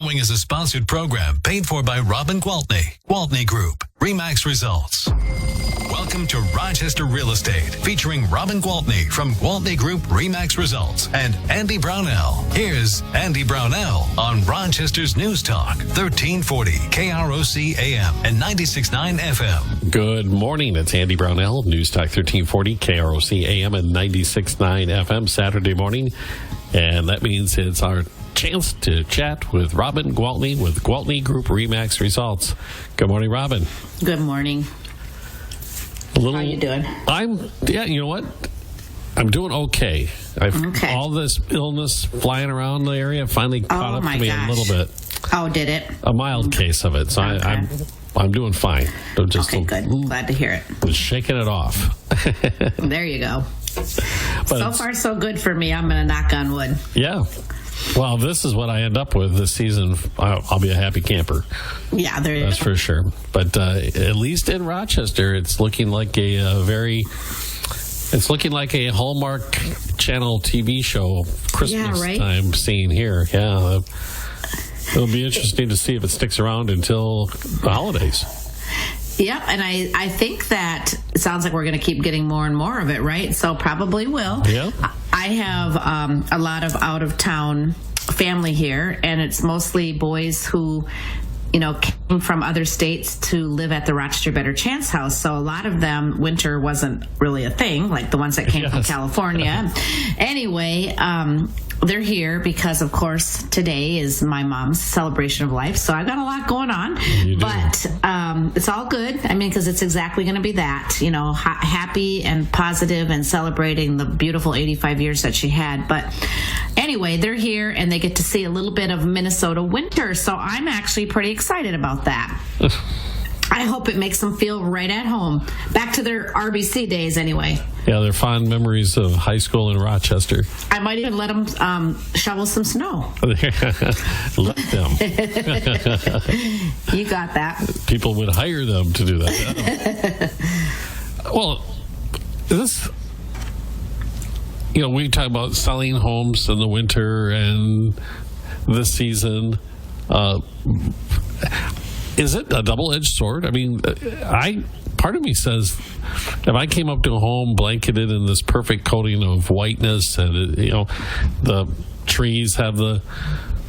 Following is a sponsored program paid for by Robin Gwaltney. Gwaltney Group, RE/MAX Results. Welcome to Rochester Real Estate, featuring Robin Gwaltney from Gwaltney Group, RE/MAX Results, and Andy Brownell. Here's Andy Brownell on Rochester's News Talk, 1340 KROC AM and 96.9 FM. Good morning. It's Andy Brownell, News Talk 1340 KROC AM and 96.9 FM, Saturday morning. And that means it's our chance to chat with Robin Gwaltney with Gwaltney Group-RE Results. Good morning, Robin. Good morning. How are you doing? You know what? I'm doing okay. All this illness flying around the area finally caught up to me a little bit. Oh, did it? A mild case of it. So I'm doing fine. I'm just good. Glad to hear it. Shaking it off. There you go. So far, so good for me. I'm going to knock on wood. Yeah. Well, this is what I end up with this season. I'll be a happy camper. Yeah, that's for sure. But at least in Rochester, it's looking like a Hallmark Channel TV show Christmas time scene here. Yeah, it'll be interesting to see if it sticks around until the holidays. Yep, and I think that it sounds like we're going to keep getting more and more of it, right? So probably will. Yeah. I have a lot of out-of-town family here, and it's mostly boys who, came from other states to live at the Rochester Better Chance House. So a lot of them, winter wasn't really a thing, like the ones that came from California. Anyway, they're here because, of course, today is my mom's celebration of life. So I got a lot going on, but it's all good. I mean, because it's exactly going to be that, happy and positive and celebrating the beautiful 85 years that she had. But anyway, they're here and they get to see a little bit of Minnesota winter. So I'm actually pretty excited about that. I hope it makes them feel right at home. Back to their RBC days, anyway. Yeah, they're fond memories of high school in Rochester. I might even let them shovel some snow. Let them. You got that. People would hire them to do that. Well, we talk about selling homes in the winter and this season. Is it a double-edged sword? I mean, part of me says if I came up to a home blanketed in this perfect coating of whiteness and, the trees have the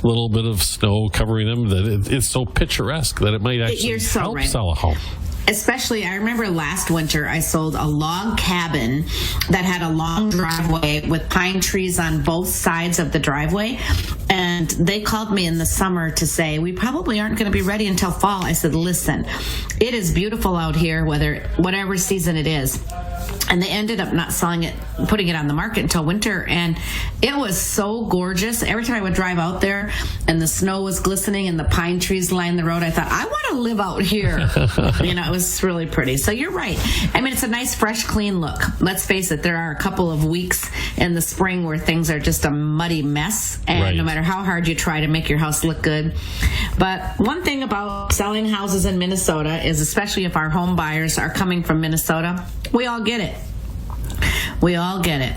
little bit of snow covering them, that it's so picturesque that it might actually help sell a home. Especially, I remember last winter I sold a log cabin that had a long driveway with pine trees on both sides of the driveway. And they called me in the summer to say, we probably aren't going to be ready until fall. I said, listen, it is beautiful out here, whatever season it is. And they ended up not selling it, putting it on the market until winter. And it was so gorgeous. Every time I would drive out there and the snow was glistening and the pine trees lined the road, I thought, I want to live out here. It was really pretty. So you're right. I mean, it's a nice, fresh, clean look. Let's face it, there are a couple of weeks in the spring where things are just a muddy mess. And no matter how hard you try to make your house look good. But one thing about selling houses in Minnesota is, especially if our home buyers are coming from Minnesota, we all get it. We all get it.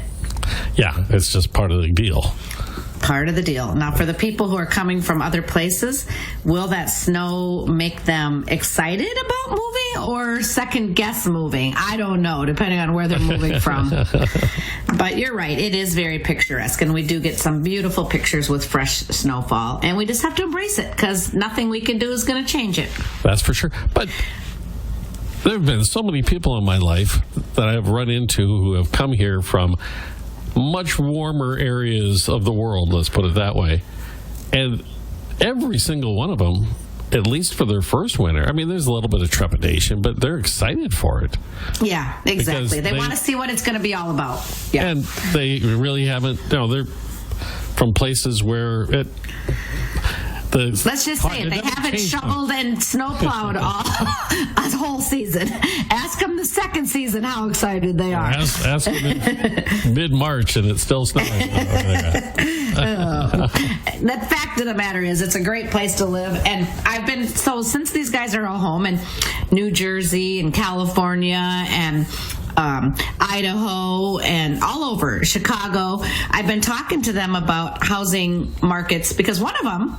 Yeah, it's just part of the deal. Part of the deal. Now, for the people who are coming from other places, will that snow make them excited about moving or second guess moving? I don't know, depending on where they're moving from. But you're right, it is very picturesque, and we do get some beautiful pictures with fresh snowfall, and we just have to embrace it because nothing we can do is going to change it. That's for sure. But there have been so many people in my life that I have run into who have come here from much warmer areas of the world, let's put it that way. And every single one of them, at least for their first winter, I mean, there's a little bit of trepidation, but they're excited for it. Yeah, exactly. They want to see what it's going to be all about. Yeah. And they really haven't, they're from places where let's just say it, they haven't shoveled and snowplowed a whole season. Ask them the second season how excited they are. Ask them mid-March and it's still snowing. The fact of the matter is it's a great place to live. And since these guys are all home in New Jersey and California and Idaho and all over Chicago, I've been talking to them about housing markets because one of them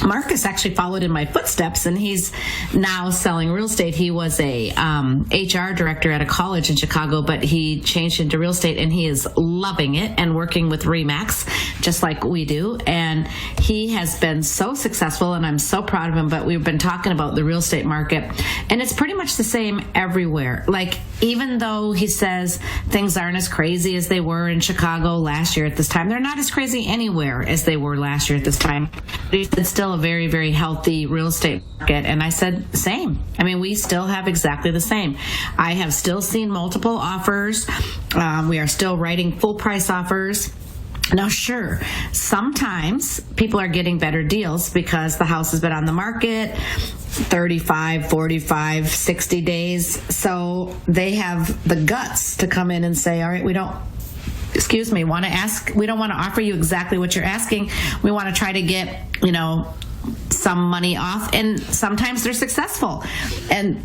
Marcus actually followed in my footsteps, and he's now selling real estate. He was a HR director at a college in Chicago, but he changed into real estate, and he is loving it and working with RE/MAX, just like we do. And he has been so successful, and I'm so proud of him. But we've been talking about the real estate market, and it's pretty much the same everywhere. Like, even though he says things aren't as crazy as they were in Chicago last year at this time, they're not as crazy anywhere as they were last year at this time. It's still a very, very healthy real estate market. And I said, same. I mean, we still have exactly the same. I have still seen multiple offers. We are still writing full price offers. Now, sure, sometimes people are getting better deals because the house has been on the market 35, 45, 60 days. So they have the guts to come in and say, all right, we don't want to offer you exactly what you're asking. We want to try to get, some money off. And sometimes they're successful. And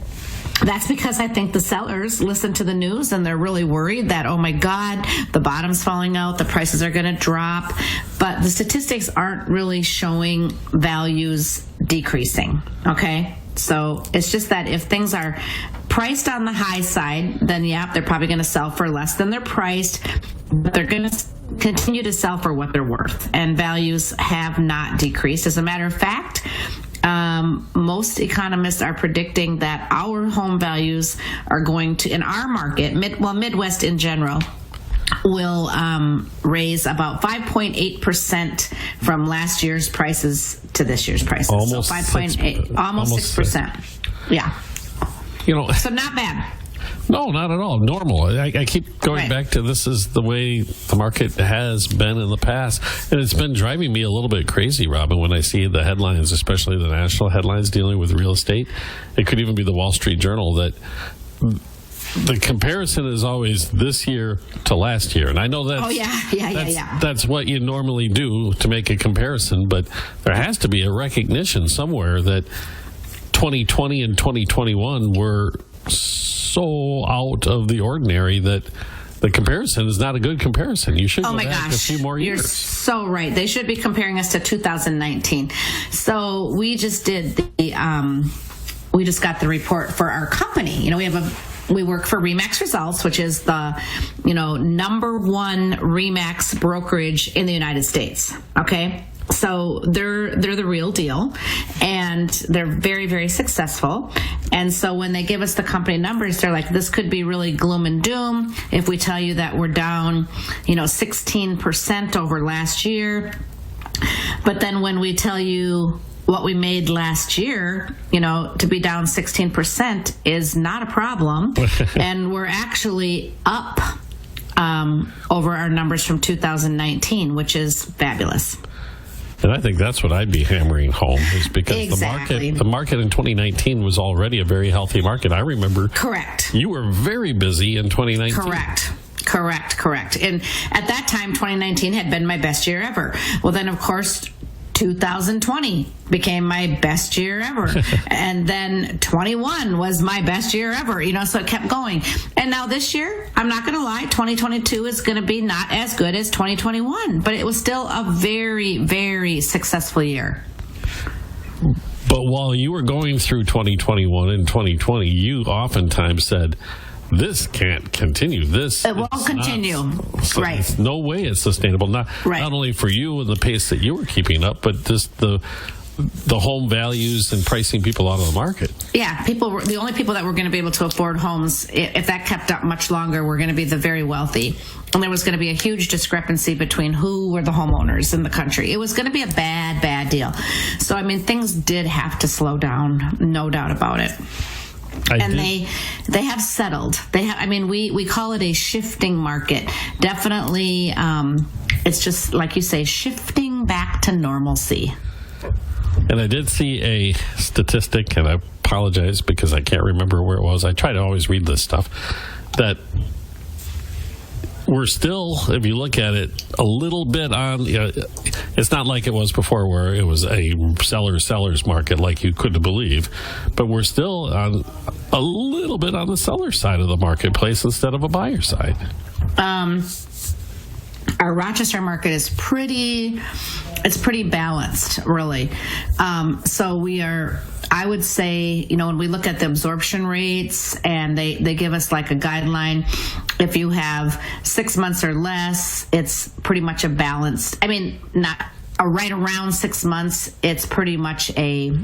that's because I think the sellers listen to the news and they're really worried that, oh my God, the bottom's falling out, the prices are going to drop. But the statistics aren't really showing values decreasing. Okay. So it's just that if things are priced on the high side, then they're probably going to sell for less than they're priced. But they're going to continue to sell for what they're worth. And values have not decreased. As a matter of fact, most economists are predicting that our home values are going to, in our market, Midwest in general, will raise about 5.8% from last year's prices to this year's prices. Almost 5.8, almost 6%. Yeah. So not bad. No, not at all. Normal. I keep going back to this is the way the market has been in the past. And it's been driving me a little bit crazy, Robin, when I see the headlines, especially the national headlines dealing with real estate. It could even be the Wall Street Journal, that the comparison is always this year to last year. And I know that's what you normally do to make a comparison, but there has to be a recognition somewhere that 2020 and 2021 were so out of the ordinary that the comparison is not a good comparison. You should go back a few more years. You're so right. They should be comparing us to 2019. So we just did we just got the report for our company. We work for RE/MAX Results, which is the, number one RE/MAX brokerage in the United States. Okay. So they're the real deal, and they're very, very successful. And so when they give us the company numbers, they're like, this could be really gloom and doom if we tell you that we're down, 16% over last year. But then when we tell you what we made last year, to be down 16% is not a problem. And we're actually up over our numbers from 2019, which is fabulous. And I think that's what I'd be hammering home, is because the market in 2019 was already a very healthy market. I remember. Correct. You were very busy in 2019. Correct. And at that time, 2019 had been my best year ever. Well, then, of course, 2020 became my best year ever. And then 21 was my best year ever, so it kept going. And now this year, I'm not going to lie, 2022 is going to be not as good as 2021, but it was still a very, very successful year. But while you were going through 2021 and 2020, you oftentimes said, this can't continue. It won't continue. Right. There's no way it's sustainable. Not only for you and the pace that you were keeping up, but just the home values and pricing people out of the market. Yeah, the only people that were going to be able to afford homes, if that kept up much longer, were going to be the very wealthy. And there was going to be a huge discrepancy between who were the homeowners in the country. It was going to be a bad, bad deal. So, things did have to slow down, no doubt about it. They have settled. We call it a shifting market. Definitely, it's just like you say, shifting back to normalcy. And I did see a statistic, and I apologize because I can't remember where it was. I try to always read this stuff, that we're still, if you look at it, a little bit on, it's not like it was before where it was a seller's market like you couldn't believe, but we're still on a little bit on the seller side of the marketplace instead of a buyer side. Our Rochester market is pretty it's pretty balanced, really. So we are, I would say, when we look at the absorption rates, and they give us like a guideline, if you have 6 months or less, it's pretty much a balanced, not right around 6 months, it's pretty much a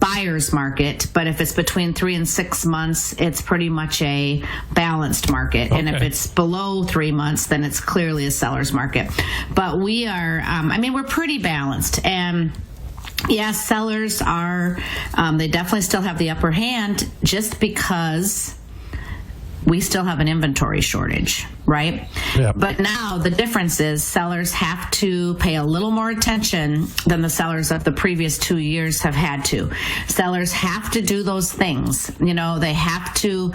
buyer's market, but if it's between 3 and 6 months, it's pretty much a balanced market. Okay. And if it's below 3 months, then it's clearly a seller's market. But we are, we're pretty balanced. And yes, sellers are, they definitely still have the upper hand, just because we still have an inventory shortage, right? Yep. But now the difference is sellers have to pay a little more attention than the sellers of the previous 2 years have had to. Sellers have to do those things. They have to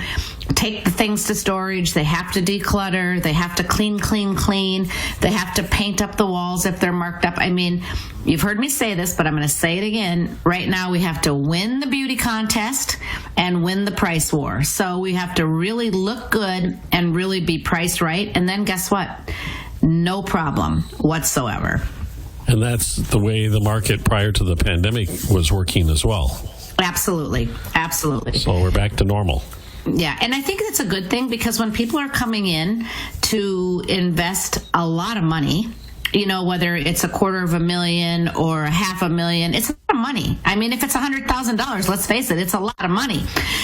take the things to storage. They have to declutter. They have to clean. They have to paint up the walls if they're marked up. You've heard me say this, but I'm going to say it again. Right now, we have to win the beauty contest and win the price war. So we have to really look good and really be priced right. And then guess what? No problem whatsoever. And that's the way the market prior to the pandemic was working as well. Absolutely. So we're back to normal. Yeah, and I think that's a good thing, because when people are coming in to invest a lot of money, whether it's $250,000 or $500,000, it's a lot of money. If it's $100,000, let's face it, it's a lot of money.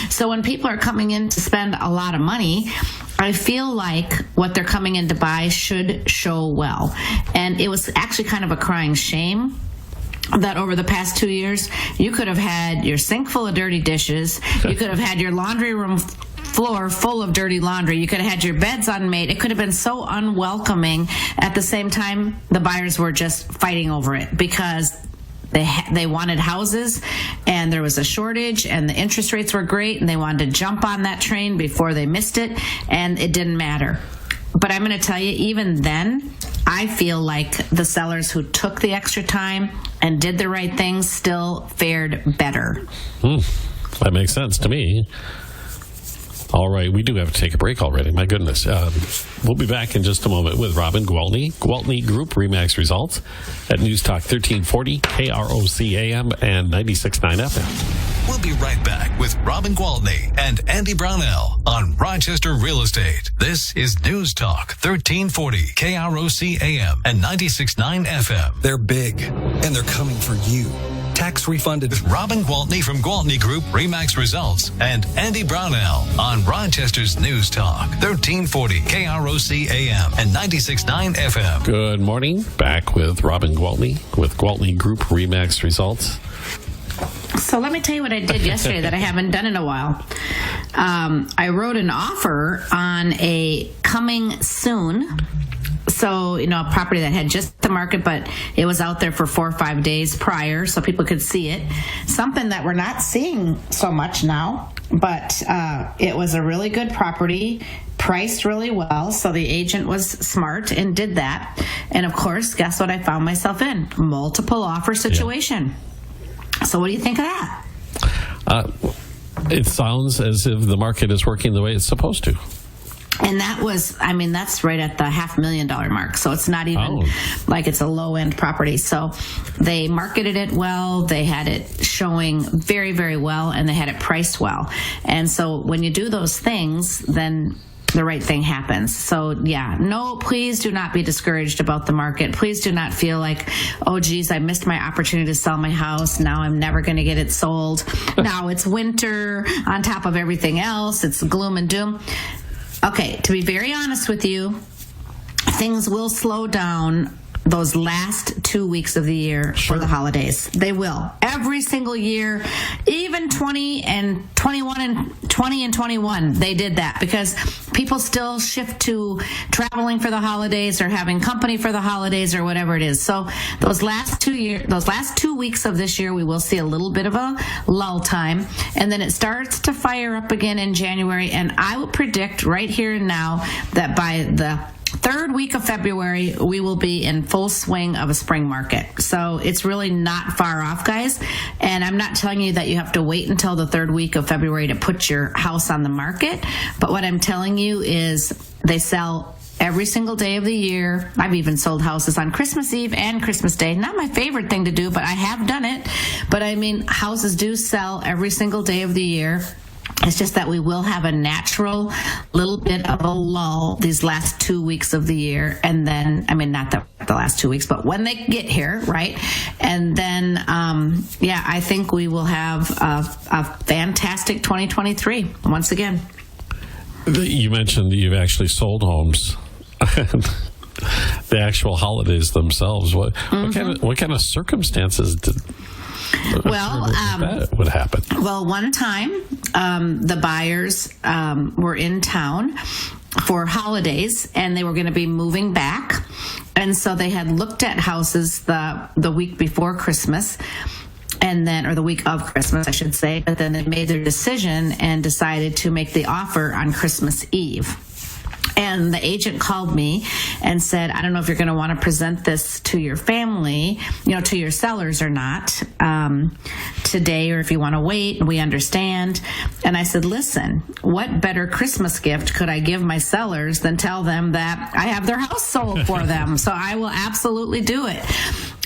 So when people are coming in to spend a lot of money, I feel like what they're coming in to buy should show well. And it was actually kind of a crying shame that over the past 2 years, you could have had your sink full of dirty dishes, you could have had your laundry room floor full of dirty laundry, you could have had your beds unmade. It could have been so unwelcoming. At the same time, the buyers were just fighting over it because they wanted houses, and there was a shortage, and the interest rates were great, and they wanted to jump on that train before they missed it, and it didn't matter. But I'm going to tell you, even then, I feel like the sellers who took the extra time and did the right things still fared better. That makes sense to me. All right, we do have to take a break already. My goodness. We'll be back in just a moment with Robin Gwaltney, Gwaltney Group RE/MAX results at News Talk 1340, KROC AM, and 96.9 FM. We'll be right back with Robin Gwaltney and Andy Brownell on Rochester Real Estate. This is News Talk 1340, KROC AM, and 96.9 FM. They're big, and they're coming for you. Tax refunded. With Robin Gwaltney from Gwaltney Group RE/MAX results and Andy Brownell on Rochester's News Talk 1340 KROC AM and 96.9 FM. Good morning. Back with Robin Gwaltney with Gwaltney Group RE/MAX results. So let me tell you what I did yesterday that I haven't done in a while. I wrote an offer on a coming soon. So, a property that had just the market, but it was out there for 4 or 5 days prior so people could see it. Something that we're not seeing so much now, but it was a really good property, priced really well. So the agent was smart and did that. And of course, guess what I found myself in? Multiple offer situation. Yeah. So what do you think of that? It sounds as if the market is working the way it's supposed to. And that was, that's right at the $500,000 mark. So it's not even like it's a low-end property. So they marketed it well. They had it showing very, very well, and they had it priced well. And so when you do those things, then the right thing happens. So no, please do not be discouraged about the market. Please do not feel like, oh geez, I missed my opportunity to sell my house. Now I'm never going to get it sold. Now it's winter on top of everything else. It's gloom and doom. Okay, to be very honest with you, things will slow down those last 2 weeks of the year for the holidays. They will. Every single year, even 20 and 21 and 20 and 21, they did that because people still shift to traveling for the holidays or having company for the holidays or whatever it is. So those last 2 weeks of this year, we will see a little bit of a lull time, and then it starts to fire up again in January. And I will predict right here and now that by the third week of February, we will be in full swing of a spring market. So it's really not far off, guys. And I'm not telling you that you have to wait until the third week of February to put your house on the market. But what I'm telling you is they sell every single day of the year. I've even sold houses on Christmas Eve and Christmas Day. Not my favorite thing to do, but I have done it. But I mean, houses do sell every single day of the year. It's just that we will have a natural little bit of a lull these last 2 weeks of the year. And then, I mean, not the last 2 weeks, but when they get here, right? And then, I think we will have a fantastic 2023 once again. You mentioned that you've actually sold homes. The actual holidays themselves. What kind of circumstances that would happen? Well, one time the buyers were in town for holidays, and they were going to be moving back, and so they had looked at houses the week before Christmas. And then, or the week of Christmas, I should say, but then they made their decision and decided to make the offer on Christmas Eve. And the agent called me and said, I don't know if you're going to want to present this to your family, to your sellers or not today, or if you want to wait, we understand. And I said, listen, what better Christmas gift could I give my sellers than tell them that I have their house sold for them? So I will absolutely do it.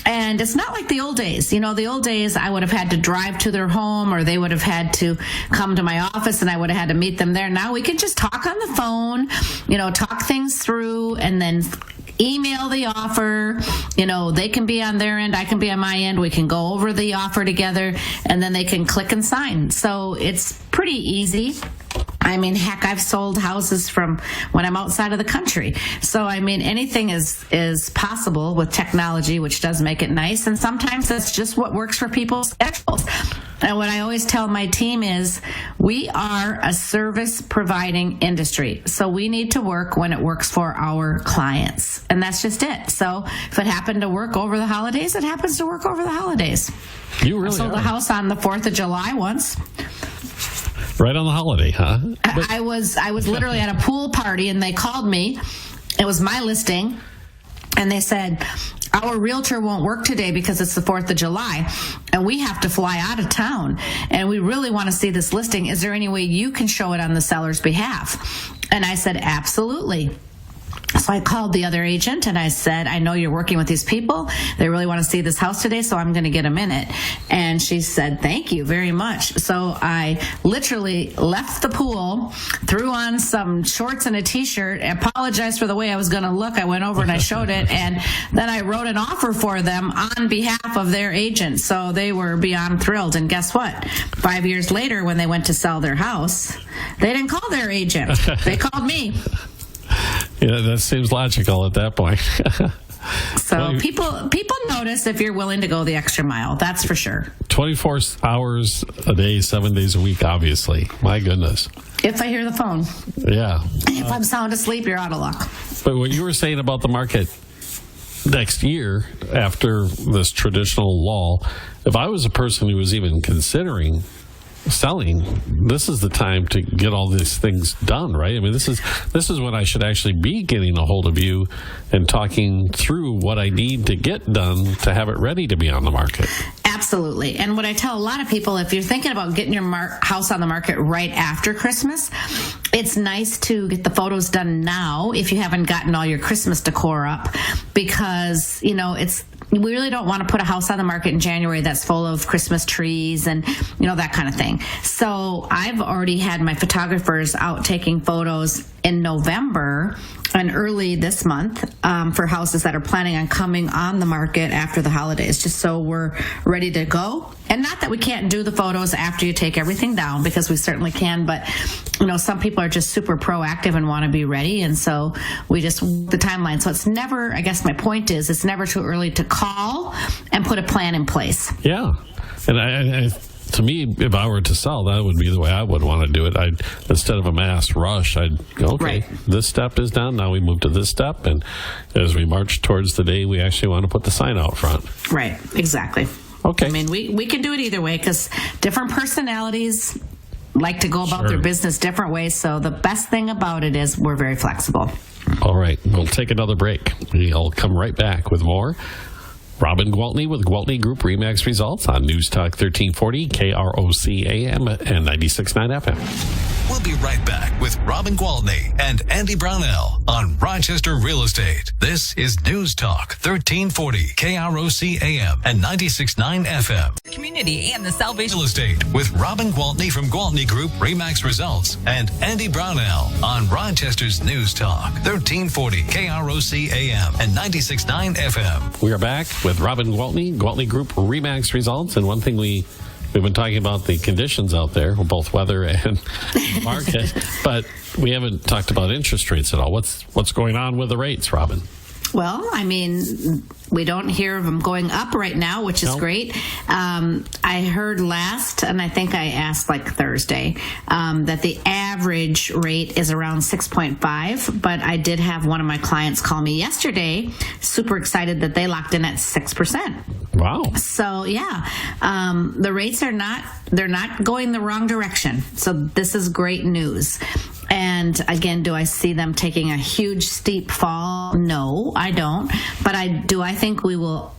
And it's not like the old days. The old days I would have had to drive to their home, or they would have had to come to my office and I would have had to meet them there. Now we can just talk on the phone, talk things through, and then email the offer. They can be on their end, I can be on my end. We can go over the offer together, and then they can click and sign. So it's pretty easy. I mean, heck, I've sold houses from when I'm outside of the country. So, I mean, anything is possible with technology, which does make it nice. And sometimes that's just what works for people's schedules. And what I always tell my team is we are a service providing industry. So we need to work when it works for our clients. And that's just it. So if it happened to work over the holidays, it happens to work over the holidays. You really sold a house on the 4th of July once. Right on the holiday, huh? I was literally at a pool party, and they called me. It was my listing, and they said, our realtor won't work today because it's the 4th of July, and we have to fly out of town, and we really want to see this listing. Is there any way you can show it on the seller's behalf? And I said, absolutely. So I called the other agent and I said, I know you're working with these people. They really want to see this house today, so I'm going to get them in it. And she said, thank you very much. So I literally left the pool, threw on some shorts and a T-shirt, apologized for the way I was going to look. I went over and I showed it, and then I wrote an offer for them on behalf of their agent. So they were beyond thrilled. And guess what? 5 years later, when they went to sell their house, they didn't call their agent. They called me. Yeah, that seems logical at that point. So people notice if you're willing to go the extra mile. That's for sure. 24 hours a day, 7 days a week, obviously. My goodness. If I hear the phone. Yeah. If I'm sound asleep, you're out of luck. But what you were saying about the market next year after this traditional lull, if I was a person who was even considering selling, this is the time to get all these things done, right? I mean, this is when I should actually be getting a hold of you and talking through what I need to get done to have it ready to be on the market. Absolutely. And what I tell a lot of people, if you're thinking about getting your house on the market right after Christmas, it's nice to get the photos done now if you haven't gotten all your Christmas decor up, because, we really don't want to put a house on the market in January that's full of Christmas trees and, that kind of thing. So I've already had my photographers out taking photos in November and early this month for houses that are planning on coming on the market after the holidays, just so we're ready to go. And not that we can't do the photos after you take everything down, because we certainly can, but some people are just super proactive and want to be ready, and so we just the timeline. So it's never, I guess my point is, it's never too early to call and put a plan in place. Yeah. And I to me, if I were to sell, that would be the way I would want to do it. Instead of a mass rush, I'd go, okay, right, this step is done. Now we move to this step. And as we march towards the day, we actually want to put the sign out front. Right, exactly. Okay. I mean, we can do it either way, because different personalities like to go about Sure. their business different ways. So the best thing about it is we're very flexible. All right. We'll take another break. We'll come right back with more Robin Gwaltney with Gwaltney Group-RE results on News Talk 1340, KROC AM and 96.9 FM. We'll be right back with Robin Gwaltney and Andy Brownell on Rochester Real Estate. This is News Talk 1340, KROC AM and 96.9 FM. Community and the Salvation Real Estate with Robin Gwaltney from Gwaltney Group-RE results and Andy Brownell on Rochester's News Talk 1340, KROC AM and 96.9 FM. We are back with Robin Gwaltney, Gwaltney Group-RE results. And one thing we've been talking about the conditions out there, both weather and the market, but we haven't talked about interest rates at all. What's going on with the rates, Robin? Well, I mean, we don't hear of them going up right now, which is great. I heard last, and I think I asked like Thursday, that the average rate is around 6.5, but I did have one of my clients call me yesterday, super excited that they locked in at 6%. Wow. So, yeah, the rates they're not going the wrong direction. So this is great news. And again, do I see them taking a huge steep fall? No, I don't. But I think we will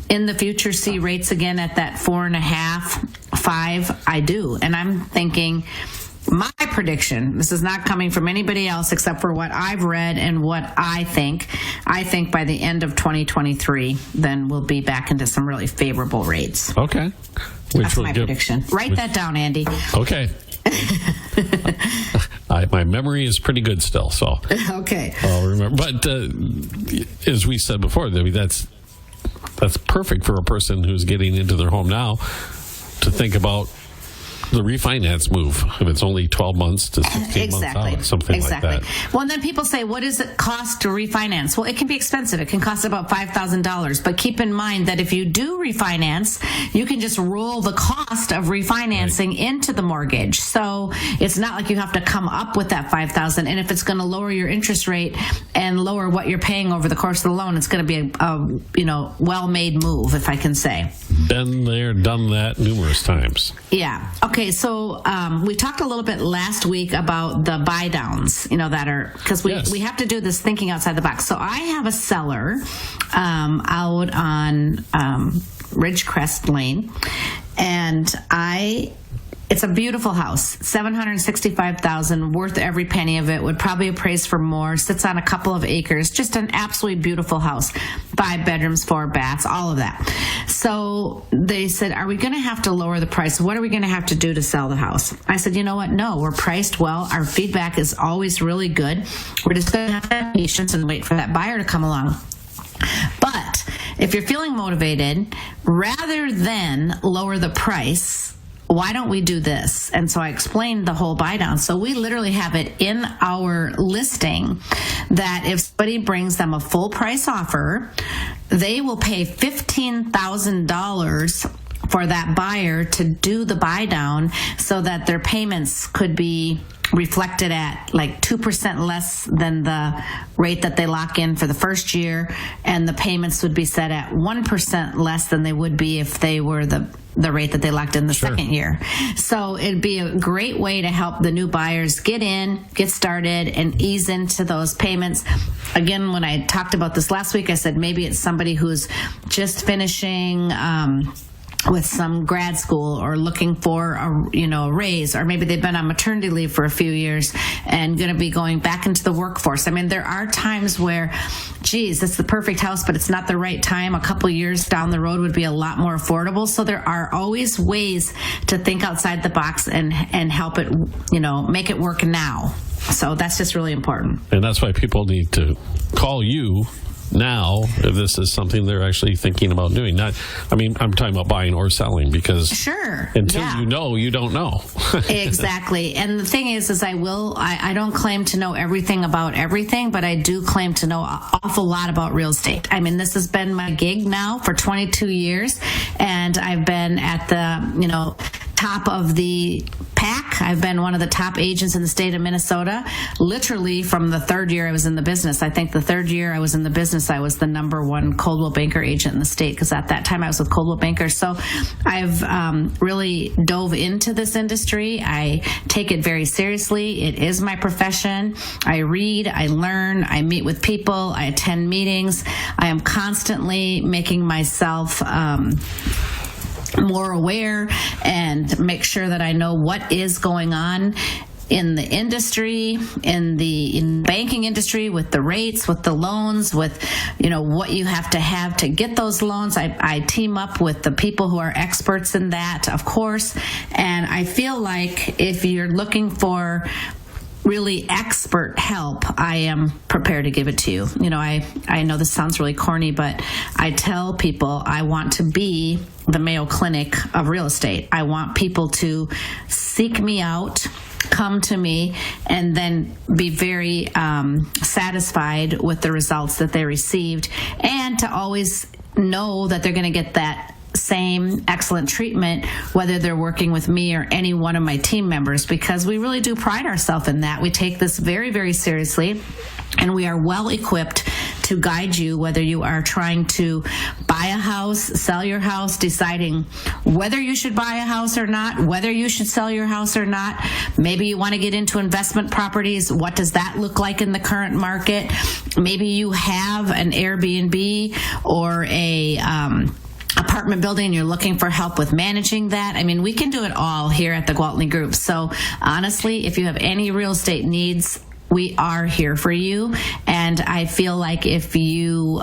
in the future see rates again at that 4.5, 5. I do. And I'm thinking, my prediction, this is not coming from anybody else except for what I've read and what I think by the end of 2023, then we'll be back into some really favorable rates. Okay. That's my prediction. Write that down, Andy. Okay. My memory is pretty good still, so okay. I'll remember. But as we said before, I mean, that's perfect for a person who's getting into their home now to think about the refinance move. If it's only 12 months to 16 months out, something like that. Well, and then people say, what does it cost to refinance? Well, it can be expensive. It can cost about $5,000. But keep in mind that if you do refinance, you can just roll the cost of refinancing into the mortgage. So it's not like you have to come up with that $5,000. And if it's going to lower your interest rate and lower what you're paying over the course of the loan, it's going to be a well-made move, if I can say. Been there, done that numerous times. Yeah. Okay, so we talked a little bit last week about the buy downs, that are, because we have to do this thinking outside the box. So I have a seller out on Ridgecrest Lane, and it's a beautiful house, $765,000, worth every penny of it, would probably appraise for more, sits on a couple of acres, just an absolutely beautiful house, 5 bedrooms, 4 baths, all of that. So they said, are we going to have to lower the price? What are we going to have to do to sell the house? I said, you know what? No, we're priced well. Our feedback is always really good. We're just going to have to have patience and wait for that buyer to come along. But if you're feeling motivated, rather than lower the price, why don't we do this? And so I explained the whole buy down. So we literally have it in our listing that if somebody brings them a full price offer, they will pay $15,000 for that buyer to do the buy down so that their payments could be reflected at like 2% less than the rate that they lock in for the first year, and the payments would be set at 1% less than they would be if they were the rate that they locked in the second year. So it'd be a great way to help the new buyers get in, get started, and ease into those payments. Again, when I talked about this last week, I said maybe it's somebody who's just finishing with some grad school or looking for a raise, or maybe they've been on maternity leave for a few years and going to be going back into the workforce. I mean, there are times where, geez, it's the perfect house, but it's not the right time. A couple years down the road would be a lot more affordable. So there are always ways to think outside the box and help it, make it work now. So that's just really important. And that's why people need to call you now if this is something they're actually thinking about doing. I'm talking about buying or selling, because until you don't know. Exactly. And the thing is I don't claim to know everything about everything, but I do claim to know an awful lot about real estate. I mean, this has been my gig now for 22 years, and I've been at the, top of the pack. I've been one of the top agents in the state of Minnesota, literally from the third year I was in the business. I think the third year I was in the business, I was the number one Coldwell Banker agent in the state, because at that time I was with Coldwell Banker. So I've really dove into this industry. I take it very seriously. It is my profession. I read, I learn, I meet with people, I attend meetings. I am constantly making myself more aware and make sure that I know what is going on in the industry, in the banking industry, with the rates, with the loans, with what you have to get those loans. I team up with the people who are experts in that, of course. And I feel like if you're looking for really expert help, I am prepared to give it to you. I know this sounds really corny, but I tell people I want to be the Mayo Clinic of real estate. I want people to seek me out, come to me, and then be very satisfied with the results that they received, and to always know that they're going to get that same excellent treatment whether they're working with me or any one of my team members, because we really do pride ourselves in that. We take this very, very seriously, and we are well equipped to guide you whether you are trying to buy a house, sell your house, deciding whether you should buy a house or not, whether you should sell your house or not. Maybe you want to get into investment properties. What does that look like in the current market? Maybe you have an Airbnb or a apartment building and you're looking for help with managing that. I mean, we can do it all here at the Gwaltney Group. So honestly, if you have any real estate needs, we are here for you. And I feel like if you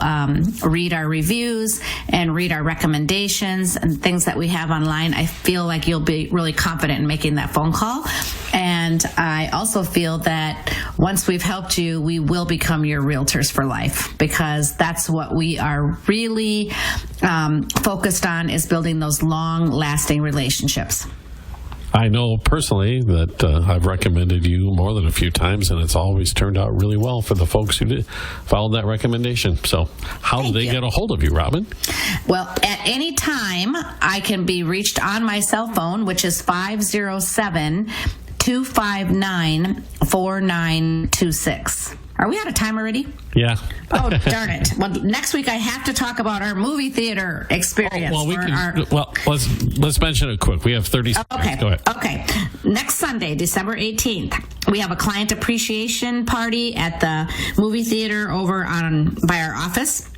read our reviews and read our recommendations and things that we have online, I feel like you'll be really confident in making that phone call. And I also feel that once we've helped you, we will become your realtors for life, because that's what we are really focused on, is building those long-lasting relationships. I know personally that I've recommended you more than a few times, and it's always turned out really well for the folks who followed that recommendation. So how do they get a hold of you, Robin? Well, at any time, I can be reached on my cell phone, which is 507-259-4926. Are we out of time already? Yeah. Oh, darn it. Well, next week I have to talk about our movie theater experience. Let's mention it quick. We have 30 seconds. Okay. Go ahead. Okay. Next Sunday, December 18th, we have a client appreciation party at the movie theater over by our office.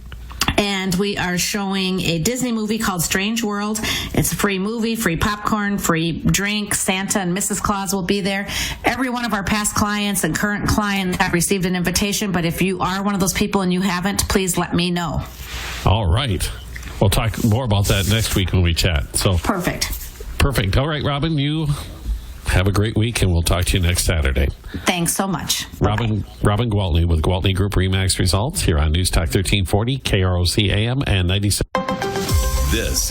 And we are showing a Disney movie called Strange World. It's a free movie, free popcorn, free drink. Santa and Mrs. Claus will be there. Every one of our past clients and current clients have received an invitation, but if you are one of those people and you haven't, please let me know. All right. We'll talk more about that next week when we chat. So Perfect. All right, Robin, you have a great week, and we'll talk to you next Saturday. Thanks so much. Robin Gwaltney with Gwaltney Group-RE Results here on News Talk 1340, KROC AM and 97. This